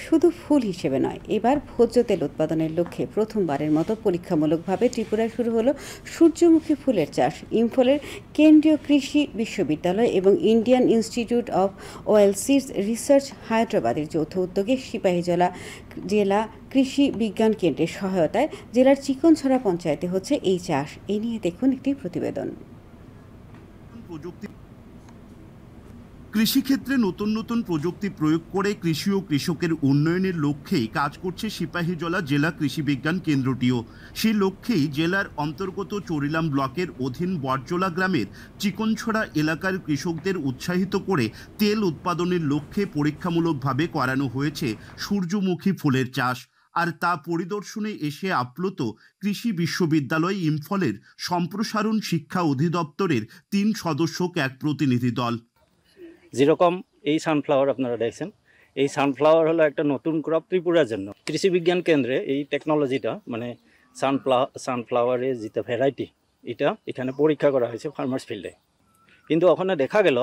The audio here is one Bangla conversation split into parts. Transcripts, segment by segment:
শুধু ফুল হিসেবে নয়, এবার ভোজ্য তেল উৎপাদনের লক্ষ্যে প্রথমবারের মতো পরীক্ষামূলকভাবে ত্রিপুরায় শুরু হলো সূর্যমুখী ফুলের চাষ। ইম্ফলের কেন্দ্রীয় কৃষি বিশ্ববিদ্যালয় এবং Indian institute of oil seeds research হায়দ্রাবাদের যৌথ উদ্যোগে সিপাহীজলা জেলা কৃষি বিজ্ঞান কেন্দ্রের সহায়তায় জেলার চিকনছড়া পঞ্চায়েতে হচ্ছে এই চাষ। এ নিয়ে দেখুন একটি প্রতিবেদন। কৃষিক্ষেত্রে নতুন নতুন প্রযুক্তি প্রয়োগ করে কৃষি ও কৃষকের উন্নয়নের লক্ষ্যেই কাজ করছে সিপাহীজলা জেলা কৃষি বিজ্ঞান কেন্দ্রটিও। সেই লক্ষ্যেই জেলার অন্তর্গত চরিলাম ব্লকের অধীন বটজলা গ্রামের চিকনছড়া এলাকার কৃষকদের উৎসাহিত করে তেল উৎপাদনের লক্ষ্যে পরীক্ষামূলকভাবে করানো হয়েছে সূর্যমুখী ফুলের চাষ। আর তা পরিদর্শনে এসে আপ্লুত কৃষি বিশ্ববিদ্যালয় ইম্ফলের সম্প্রসারণ শিক্ষা অধিদপ্তরের 3 সদস্যক এক প্রতিনিধি দল। যেরকম এই সানফ্লাওয়ার আপনারা দেখছেন, এই সানফ্লাওয়ার হলো একটা নতুন ক্রপ ত্রিপুরার জন্য। কৃষি বিজ্ঞান কেন্দ্রে এই টেকনোলজিটা মানে সানফ্লাওয়ারের যেটা ভ্যারাইটি, এটা এখানে পরীক্ষা করা হয়েছে ফার্মার্স ফিল্ডে। কিন্তু ওখানে দেখা গেল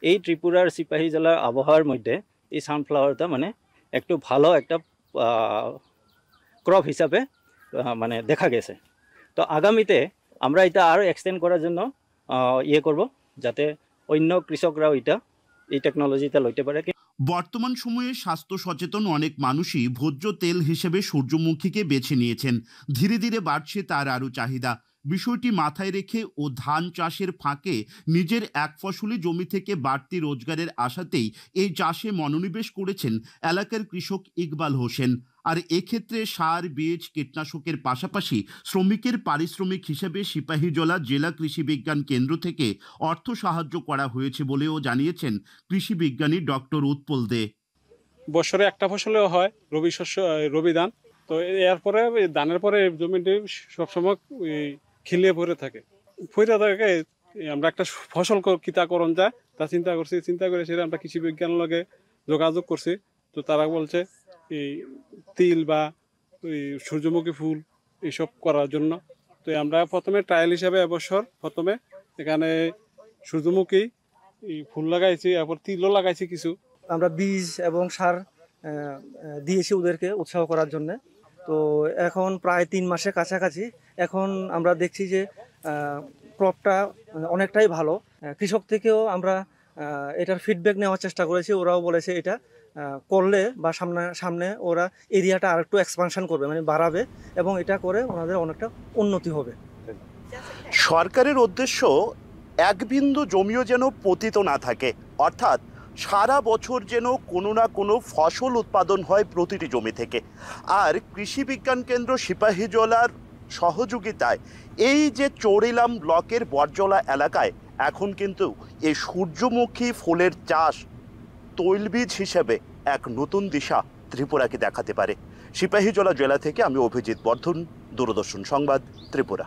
এই ত্রিপুরার সিপাহীজলার আবহাওয়ার মধ্যে এই সানফ্লাওয়ারটা মানে একটু ভালো একটা ক্রপ হিসাবে মানে দেখা গেছে। তো আগামীতে আমরা এটা আরও এক্সটেন্ড করার জন্য করব, যাতে অন্য কৃষকরাও এই টেকনোলজিটা লইতে পারে। বর্তমান সময়ে স্বাস্থ্য সচেতন অনেক মানুষই ভোজ্য তেল হিসেবে সূর্যমুখীকে বেছে নিয়েছেন। ধীরে ধীরে বাড়ছে তার আরও চাহিদা। বিষয়টি মাথায় রেখে ও ধান চাষের ফাঁকে নিজের এক ফসলি জমি থেকে বাড়তি রোজগারের আশাতেই এই চাষে মনোনিবেশ করেছেন এলাকার কৃষক ইকবাল হোসেন। আর এক্ষেত্রে সার, বীজ, কীটনাশকের পাশাপাশি শ্রমিকের পারিশ্রমিক হিসেবে সিপাহীজলা জেলা কৃষি বিজ্ঞান কেন্দ্র থেকে অর্থ সাহায্য করা হয়েছে বলেও জানিয়েছেন কৃষি বিজ্ঞানী ডক্টর উৎপল দে। বছরে একটা ফসলেও হয় রবি ধান। তো এরপরে ধানের পরে জমিটি সবসময় খিলিয়ে পড়ে থাকে। আমরা একটা ফসল কিতা করণ যায় তা চিন্তা করে সেটা আমরা কৃষি বিজ্ঞানের লগে যোগাযোগ করছি। তো তারা বলছে এই তিল বা সূর্যমুখী ফুল এইসব করার জন্য। তো আমরা প্রথমে ট্রায়াল হিসাবে এবছর প্রথমে এখানে সূর্যমুখী ফুল লাগাইছি, এরপর তিলও লাগাইছি কিছু। আমরা বীজ এবং সার দিয়েছি ওদেরকে উৎসাহ করার জন্য। তো এখন প্রায় 3 মাসের কাছাকাছি এখন আমরা দেখছি যে ক্রপটা অনেকটাই ভালো। কৃষক থেকেও আমরা এটার ফিডব্যাক নেওয়ার চেষ্টা করেছি। ওরাও বলেছে এটা করলে বা সামনে ওরা এরিয়াটা আর একটু এক্সপানশন করবে, মানে বাড়াবে, এবং এটা করে ওনাদের অনেকটা উন্নতি হবে। সরকারের উদ্দেশ্য এক বিন্দু জমিও যেন পতিত না থাকে, অর্থাৎ সারা বছর যেন কোনো না কোনো ফসল উৎপাদন হয় প্রতিটি জমি থেকে। আর কৃষি বিজ্ঞান কেন্দ্র সিপাহীজলার সহযোগিতায় এই যে চরিলাম ব্লকের বটজলা এলাকায় এখন কিন্তু এই সূর্যমুখী ফুলের চাষ তৈলবীজ হিসেবে এক নতুন দিশা ত্রিপুরাকে দেখাতে পারে। সিপাহীজলা জেলা থেকে আমি অভিজিৎ বর্ধন, দূরদর্শন সংবাদ, ত্রিপুরা।